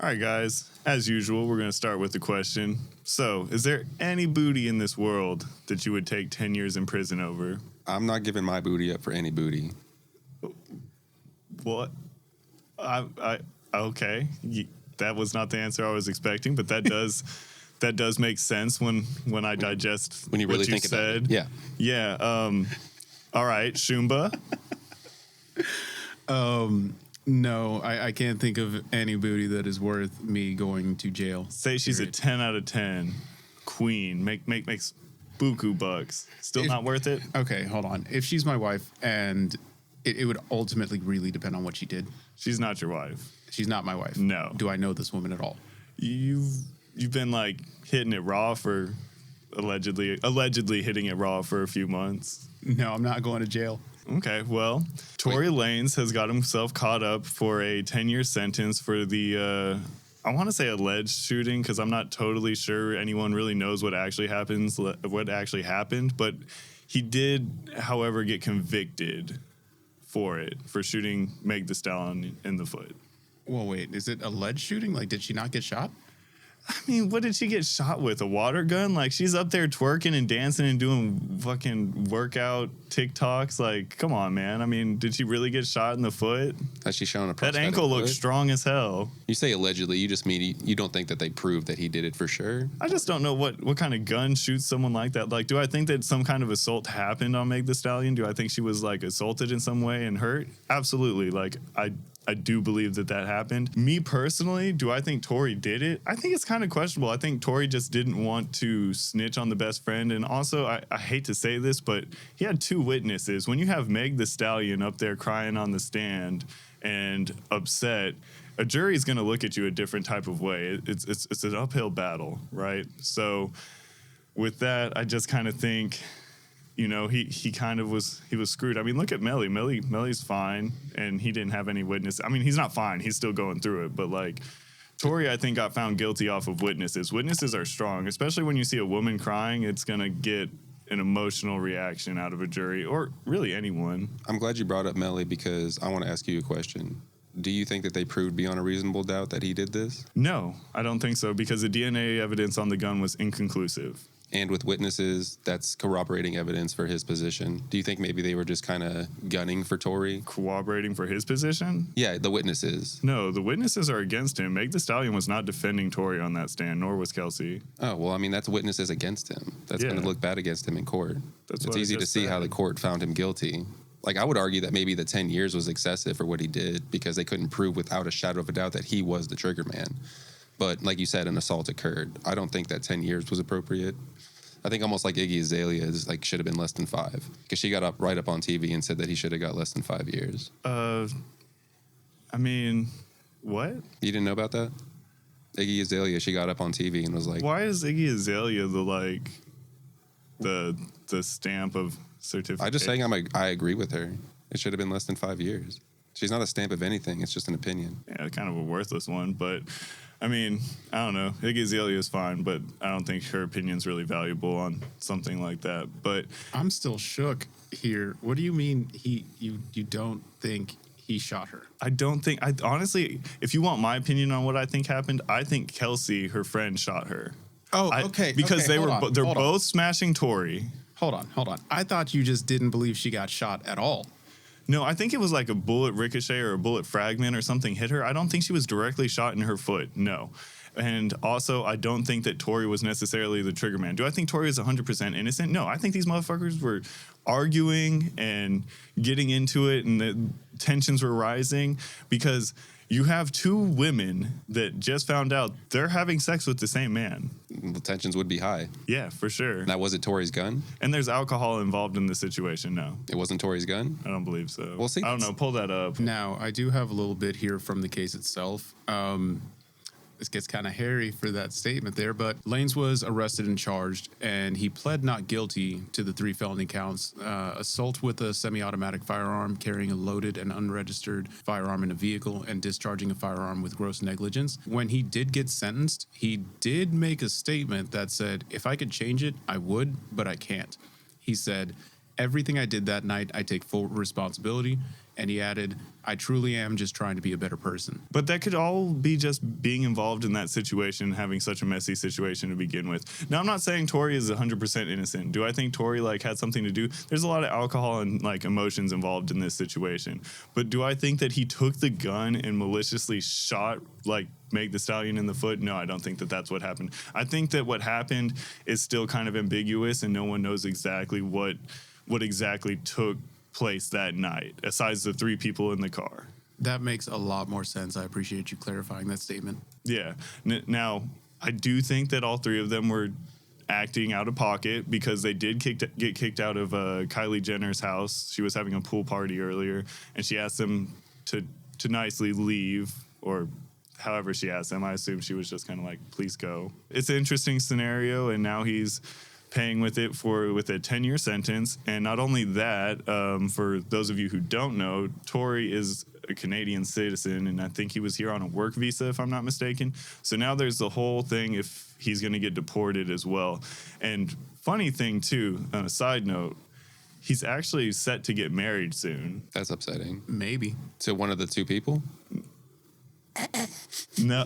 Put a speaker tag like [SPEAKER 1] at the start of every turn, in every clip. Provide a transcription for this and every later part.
[SPEAKER 1] right, guys. As usual, we're going to start with the question. So, is there any booty in this world that you would take 10 years in prison over?
[SPEAKER 2] I'm not giving my booty up for any booty.
[SPEAKER 1] What? Okay. That was not the answer I was expecting, but that does make sense when I digest
[SPEAKER 2] when you really
[SPEAKER 1] what you
[SPEAKER 2] think
[SPEAKER 1] said.
[SPEAKER 2] about it.
[SPEAKER 1] Yeah. All right, Shumba.
[SPEAKER 3] No, I can't think of any booty that is worth me going to jail.
[SPEAKER 1] Say she's a 10 out of 10 queen. Makes buku bucks. Still not worth it?
[SPEAKER 3] Okay, hold on. If she's my wife, and it would ultimately really depend on what she did.
[SPEAKER 1] She's not your wife.
[SPEAKER 3] She's not my wife.
[SPEAKER 1] No.
[SPEAKER 3] Do I know this woman at all?
[SPEAKER 1] You've been like hitting it raw for allegedly hitting it raw for a few months.
[SPEAKER 3] No, I'm not going to jail.
[SPEAKER 1] Okay, well, Tory Lanez has got himself caught up for a 10-year sentence for the, I want to say alleged shooting, because I'm not totally sure anyone really knows what actually happened, but he did, however, get convicted for shooting Meg Thee Stallion in the foot.
[SPEAKER 3] Well, wait, is it alleged shooting? Like, did she not get shot?
[SPEAKER 1] I mean, what did she get shot with? A water gun? Like, she's up there twerking and dancing and doing fucking workout TikToks. Like, come on, man. I mean, did she really get shot in the foot?
[SPEAKER 2] Has she shown a
[SPEAKER 1] That
[SPEAKER 2] prosthetic
[SPEAKER 1] ankle looks
[SPEAKER 2] foot?
[SPEAKER 1] strong as hell.
[SPEAKER 2] You say allegedly. You just mean you don't think that they proved that he did it for sure?
[SPEAKER 1] I just don't know what kind of gun shoots someone like that. Like, do I think that some kind of assault happened on Meg Thee Stallion? Do I think she was, like, assaulted in some way and hurt? Absolutely. Like, I do believe that happened. Me personally, do I think Tory did it? I think it's kind of questionable. I think Tory just didn't want to snitch on the best friend. And also, I hate to say this, but he had two witnesses. When you have Meg Thee Stallion up there crying on the stand and upset, a jury's going to look at you a different type of way. It's an uphill battle, right? So with that, I just kind of think, you know, he kind of was screwed. I mean, look at Melly. Melly's fine, and he didn't have any witness. I mean, he's not fine. He's still going through it. But, like, Tory, I think, got found guilty off of witnesses. Witnesses are strong, especially when you see a woman crying. It's going to get an emotional reaction out of a jury, or really anyone.
[SPEAKER 2] I'm glad you brought up Melly because I want to ask you a question. Do you think that they proved beyond a reasonable doubt that he did this?
[SPEAKER 1] No, I don't think so, because the DNA evidence on the gun was inconclusive.
[SPEAKER 2] And with witnesses, that's corroborating evidence for his position. Do you think maybe they were just kind of gunning for Tory?
[SPEAKER 1] Corroborating for his position?
[SPEAKER 2] Yeah, the witnesses.
[SPEAKER 1] No, the witnesses are against him. Meg Thee Stallion was not defending Tory on that stand, nor was Kelsey.
[SPEAKER 2] Oh, well, I mean, that's witnesses against him. That's going to look bad against him in court. It's easy to see how the court found him guilty. Like, I would argue that maybe the 10 years was excessive for what he did because they couldn't prove without a shadow of a doubt that he was the trigger man. But like you said, an assault occurred. I don't think that 10 years was appropriate. I think almost like Iggy Azalea should have been less than 5 because she got right up on TV and said that he should have got less than 5 years.
[SPEAKER 1] I mean, what?
[SPEAKER 2] You didn't know about that? Iggy Azalea, she got up on TV and was like,
[SPEAKER 1] why is Iggy Azalea the stamp of certificate?
[SPEAKER 2] I'm just saying I agree with her. It should have been less than 5 years. She's not a stamp of anything. It's just an opinion.
[SPEAKER 1] Yeah, kind of a worthless one, but I mean, I don't know. Iggy Azalea is fine, but I don't think her opinion's really valuable on something like that. But
[SPEAKER 3] I'm still shook here. What do you mean you don't think he shot her?
[SPEAKER 1] I don't think, honestly, if you want my opinion on what I think happened, I think Kelsey, her friend, shot her.
[SPEAKER 3] Oh, okay.
[SPEAKER 1] Because
[SPEAKER 3] they're
[SPEAKER 1] both smashing Tory.
[SPEAKER 3] Hold on. I thought you just didn't believe she got shot at all.
[SPEAKER 1] No, I think it was like a bullet ricochet or a bullet fragment or something hit her. I don't think she was directly shot in her foot. No. And also, I don't think that Tory was necessarily the trigger man. Do I think Tory is 100% innocent? No, I think these motherfuckers were arguing and getting into it and the tensions were rising because you have two women that just found out they're having sex with the same man.
[SPEAKER 2] The tensions would be high.
[SPEAKER 1] Yeah, for sure.
[SPEAKER 2] Now, was it Tory's gun?
[SPEAKER 1] And there's alcohol involved in the situation, no.
[SPEAKER 2] It wasn't Tory's gun?
[SPEAKER 1] I don't believe so.
[SPEAKER 2] Well, see,
[SPEAKER 1] I don't know. Pull that up.
[SPEAKER 3] Now, I do have a little bit here from the case itself. This gets kind of hairy for that statement there, but Lanez was arrested and charged, and he pled not guilty to the 3 felony counts: assault with a semi-automatic firearm, carrying a loaded and unregistered firearm in a vehicle, and discharging a firearm with gross negligence. When he did get sentenced, he did make a statement that said, if I could change it, I would, but I can't. He said, everything I did that night, I take full responsibility. And he added, I truly am just trying to be a better person.
[SPEAKER 1] But that could all be just being involved in that situation, having such a messy situation to begin with. Now, I'm not saying Tory is 100% innocent. Do I think Tory like had something to do? There's a lot of alcohol and like emotions involved in this situation. But do I think that he took the gun and maliciously shot like Meg Thee Stallion in the foot? No, I don't think that that's what happened. I think that what happened is still kind of ambiguous, and no one knows exactly what exactly took place that night, aside the 3 people in the car.
[SPEAKER 3] That makes a lot more sense. I appreciate you clarifying that statement.
[SPEAKER 1] Yeah. Now, I do think that all 3 of them were acting out of pocket because they did get kicked out of Kylie Jenner's house. She was having a pool party earlier, and she asked them to nicely leave, or however she asked them. I assume she was just kind of like, please go. It's an interesting scenario, and now he's paying with a 10-year sentence. And not only that, for those of you who don't know, Tory is a Canadian citizen, and I think he was here on a work visa, if I'm not mistaken. So now there's the whole thing if he's going to get deported as well. And funny thing, too, on a side note, he's actually set to get married soon.
[SPEAKER 2] That's upsetting.
[SPEAKER 3] Maybe.
[SPEAKER 2] To one of the 2 people?
[SPEAKER 1] No.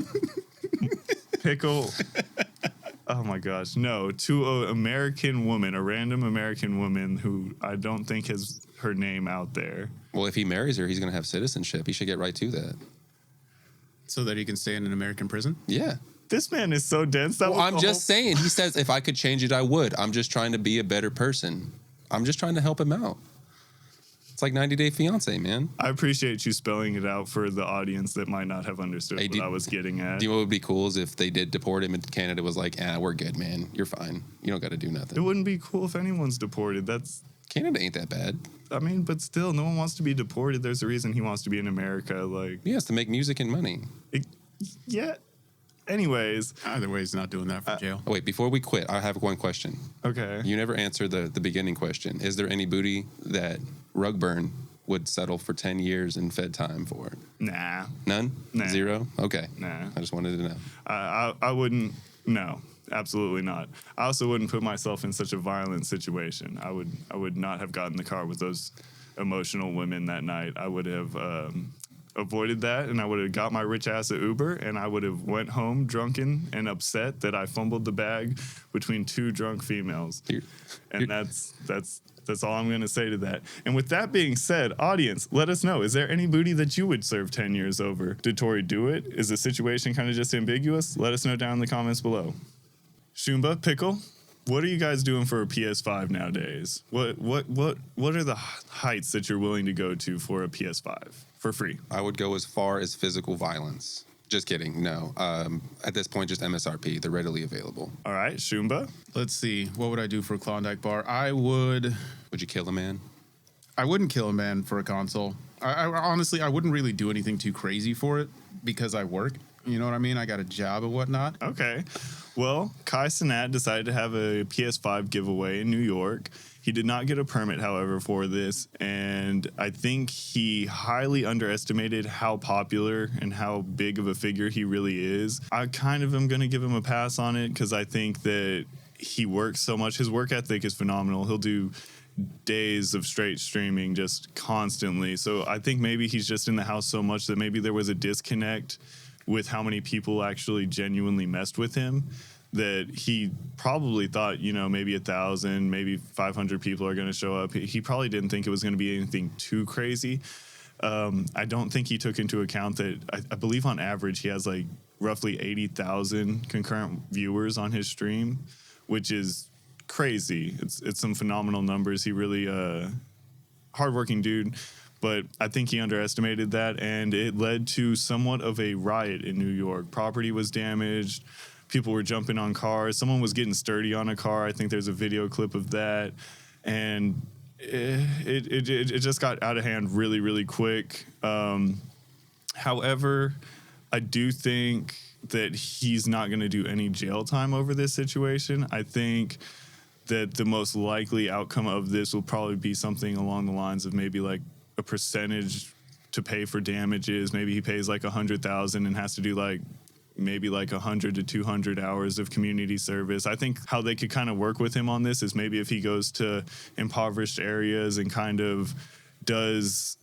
[SPEAKER 1] Pickle. Oh my gosh, no, to an American woman, a random American woman who I don't think has her name out there.
[SPEAKER 2] Well, if he marries her, he's going to have citizenship. He should get right to that.
[SPEAKER 3] So that he can stay in an American prison?
[SPEAKER 2] Yeah.
[SPEAKER 1] This man is so dense.
[SPEAKER 2] I'm just saying, he says, if I could change it, I would. I'm just trying to be a better person. I'm just trying to help him out. It's like 90 Day Fiance, man.
[SPEAKER 1] I appreciate you spelling it out for the audience that might not have understood what I was getting at.
[SPEAKER 2] Do you know what would be cool is if they did deport him and Canada was like, we're good, man. You're fine. You don't got to do nothing.
[SPEAKER 1] It wouldn't be cool if anyone's deported.
[SPEAKER 2] Canada ain't that bad.
[SPEAKER 1] I mean, but still, no one wants to be deported. There's a reason he wants to be in America. Like,
[SPEAKER 2] he has to make music and money.
[SPEAKER 1] Yeah. Anyways.
[SPEAKER 3] Either way, he's not doing that for jail.
[SPEAKER 2] Wait, before we quit, I have one question.
[SPEAKER 1] Okay.
[SPEAKER 2] You never answered the beginning question. Is there any booty that Rugburn would settle for 10 years in Fed time for?
[SPEAKER 1] Nah.
[SPEAKER 2] None?
[SPEAKER 1] Nah.
[SPEAKER 2] 0? Okay.
[SPEAKER 1] Nah.
[SPEAKER 2] I just wanted to know.
[SPEAKER 1] I wouldn't. No, absolutely not. I also wouldn't put myself in such a violent situation. I would not have gotten in the car with those emotional women that night. I would have avoided that, and I would have got my rich ass at Uber, and I would have went home drunken and upset that I fumbled the bag between 2 drunk females. That's all I'm going to say to that. And with that being said, audience, let us know. Is there any booty that you would serve 10 years over? Did Tory do it? Is the situation kind of just ambiguous? Let us know down in the comments below. Shumba, Pickle, what are you guys doing for a PS5 nowadays? What are the heights that you're willing to go to for a PS5 for free?
[SPEAKER 2] I would go as far as physical violence. Just kidding. No. At this point, just MSRP. They're readily available.
[SPEAKER 1] All right, Shumba.
[SPEAKER 3] Let's see. What would I do for a Klondike bar? Would
[SPEAKER 2] you kill a man?
[SPEAKER 3] I wouldn't kill a man for a console. I honestly, I wouldn't really do anything too crazy for it because I work. You know what I mean? I got a job and whatnot.
[SPEAKER 1] Okay. Well, Kai Cenat decided to have a PS5 giveaway in New York. He did not get a permit, however, for this, and I think he highly underestimated how popular and how big of a figure he really is. I kind of am going to give him a pass on it because I think that he works so much. His work ethic is phenomenal. He'll do days of straight streaming just constantly. So I think maybe he's just in the house so much that maybe there was a disconnect with how many people actually genuinely messed with him, that he probably thought, maybe 1,000, maybe 500 people are going to show up. He probably didn't think it was going to be anything too crazy. I don't think he took into account that I believe on average he has like roughly 80,000 concurrent viewers on his stream, which is crazy. It's some phenomenal numbers. He really hardworking dude. But I think he underestimated that, and it led to somewhat of a riot in New York. Property was damaged. People were jumping on cars. Someone was getting sturdy on a car. I think there's a video clip of that. And it just got out of hand really, really quick. However, I do think that he's not going to do any jail time over this situation. I think that the most likely outcome of this will probably be something along the lines of maybe like a percentage to pay for damages. Maybe he pays like $100,000 and has to do like maybe like 100 to 200 hours of community service. I think how they could kind of work with him on this is maybe if he goes to impoverished areas and kind of does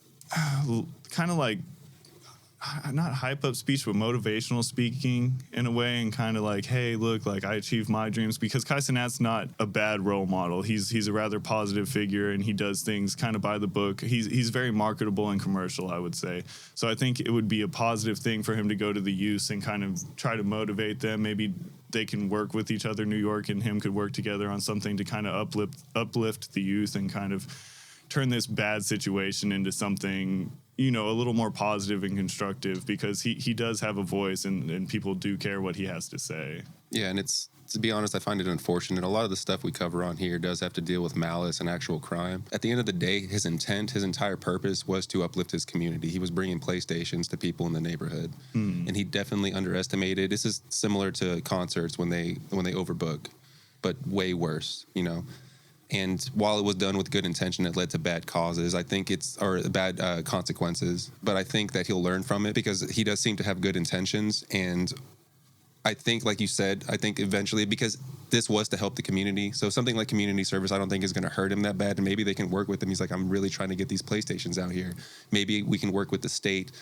[SPEAKER 1] kind of like, not hype up speech, but motivational speaking in a way, and kind of like, hey, look, like I achieved my dreams, because Kai Cenat's not a bad role model. He's a rather positive figure, and he does things kind of by the book. He's very marketable and commercial, I would say. So I think it would be a positive thing for him to go to the youth and kind of try to motivate them. Maybe they can work with each other. New York and him could work together on something to kind of uplift the youth and kind of turn this bad situation into something, you know, a little more positive and constructive, because he does have a voice, and people do care what he has to say.
[SPEAKER 2] Yeah, and it's, to be honest, I find it unfortunate. A lot of the stuff we cover on here does have to deal with malice and actual crime. At the end of the day, his intent, his entire purpose was to uplift his community. He was bringing PlayStations to people in the neighborhood, and he definitely underestimated. This is similar to concerts when they overbook, but way worse, you know. And while it was done with good intention, it led to bad causes. I think or bad consequences. But I think that he'll learn from it, because he does seem to have good intentions. And I think, like you said, I think eventually, because this was to help the community. So something like community service, I don't think is going to hurt him that bad. And maybe they can work with him. He's like, I'm really trying to get these PlayStations out here. Maybe we can work with the state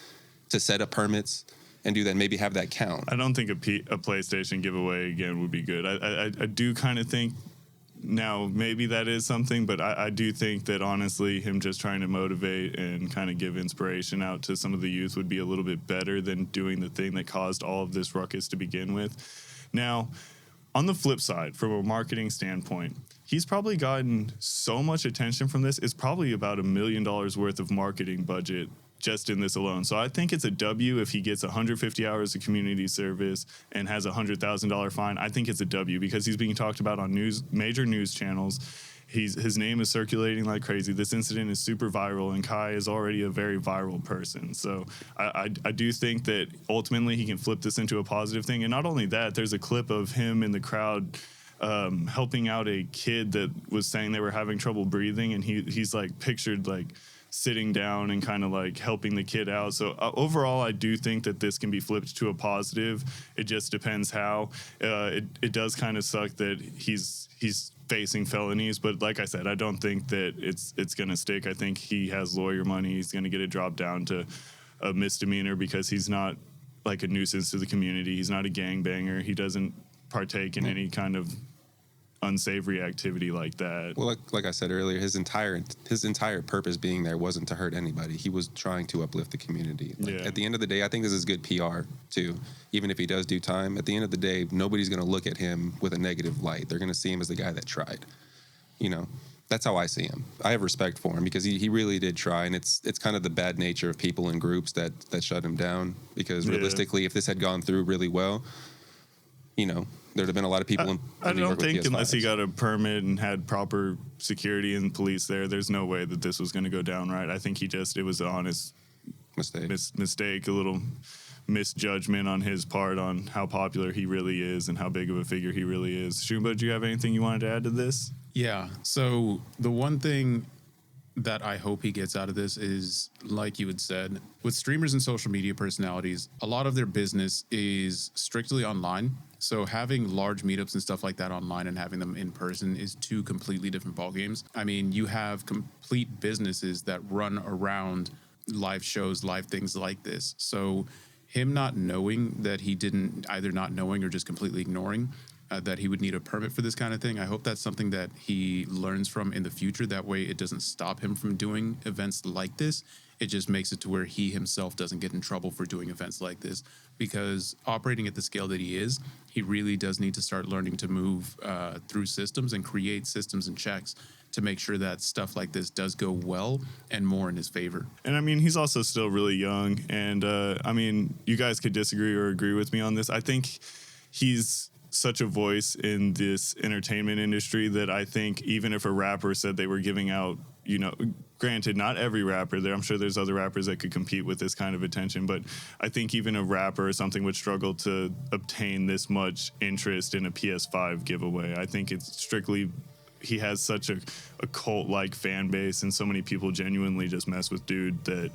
[SPEAKER 2] to set up permits and do that, maybe have that count.
[SPEAKER 1] I don't think a PlayStation giveaway again would be good. I do kind of think, now, maybe that is something, but I do think that, honestly, him just trying to motivate and kind of give inspiration out to some of the youth would be a little bit better than doing the thing that caused all of this ruckus to begin with. Now, on the flip side, from a marketing standpoint, he's probably gotten so much attention from this. It's probably about $1 million worth of marketing budget just in this alone. So I think it's a W if he gets 150 hours of community service and has a $100,000 fine. I think it's a W, because he's being talked about on major news channels. His name is circulating like crazy. This incident is super viral, and Kai is already a very viral person. So I do think that ultimately he can flip this into a positive thing. And not only that, there's a clip of him in the crowd helping out a kid that was saying they were having trouble breathing, and he's like pictured like sitting down and kind of like helping the kid out. So overall, I do think that this can be flipped to a positive. It just depends how. It does kind of suck that he's facing felonies, but like I said, I don't think that it's going to stick. I think he has lawyer money. He's going to get it dropped down to a misdemeanor, because he's not like a nuisance to the community. He's not a gangbanger. He doesn't partake in any kind of unsavory activity like that.
[SPEAKER 2] Well, like I said earlier, his entire purpose being there wasn't to hurt anybody. He was trying to uplift the community. At the end of the day, I think this is good PR too. Even if he does do time, at the end of the day, nobody's going to look at him with a negative light. They're going to see him as the guy that tried. You know, that's how I see him. I have respect for him, because he really did try, and it's kind of the bad nature of people in groups that shut him down. Because realistically, if this had gone through really well, you know, there'd have been a lot of people in
[SPEAKER 1] I
[SPEAKER 2] New York
[SPEAKER 1] don't think,
[SPEAKER 2] with PS5s.
[SPEAKER 1] unless he got a permit and had proper security and police there's no way that this was going to go down right. I think it was an honest mistake, a little misjudgment on his part on how popular he really is and how big of a figure he really is. Shumba, do you have anything you wanted to add to this?
[SPEAKER 3] Yeah. So the one thing that I hope he gets out of this is, like you had said, with streamers and social media personalities, a lot of their business is strictly online. So having large meetups and stuff like that online and having them in person is two completely different ballgames. I mean, you have complete businesses that run around live shows, live things like this. So him not knowing that he didn't, either not knowing or just completely ignoring that he would need a permit for this kind of thing. I hope that's something that he learns from in the future. That way it doesn't stop him from doing events like this. It just makes it to where he himself doesn't get in trouble for doing events like this, because operating at the scale that he is, he really does need to start learning to move through systems and create systems and checks to make sure that stuff like this does go well and more in his favor.
[SPEAKER 1] And I mean, he's also still really young. And I mean, you guys could disagree or agree with me on this. I think he's such a voice in this entertainment industry that I think even if a rapper said they were giving out, you know, granted, not every rapper there, I'm sure there's other rappers that could compete with this kind of attention, but I think even a rapper or something would struggle to obtain this much interest in a PS5 giveaway. I think it's strictly, he has such a cult-like fan base, and so many people genuinely just mess with dude that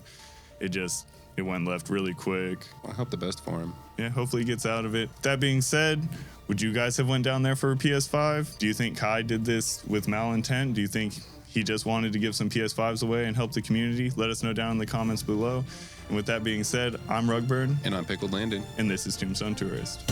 [SPEAKER 1] it went left really quick.
[SPEAKER 2] I hope the best for him.
[SPEAKER 1] Yeah, hopefully he gets out of it. That being said, would you guys have went down there for a PS5? Do you think Kai did this with malintent? Do you think he just wanted to give some PS5s away and help the community. Let us know down in the comments below. And with that being said, I'm Rugburn.
[SPEAKER 2] And I'm Pickled Landon.
[SPEAKER 1] And this is Tombstone Tourist.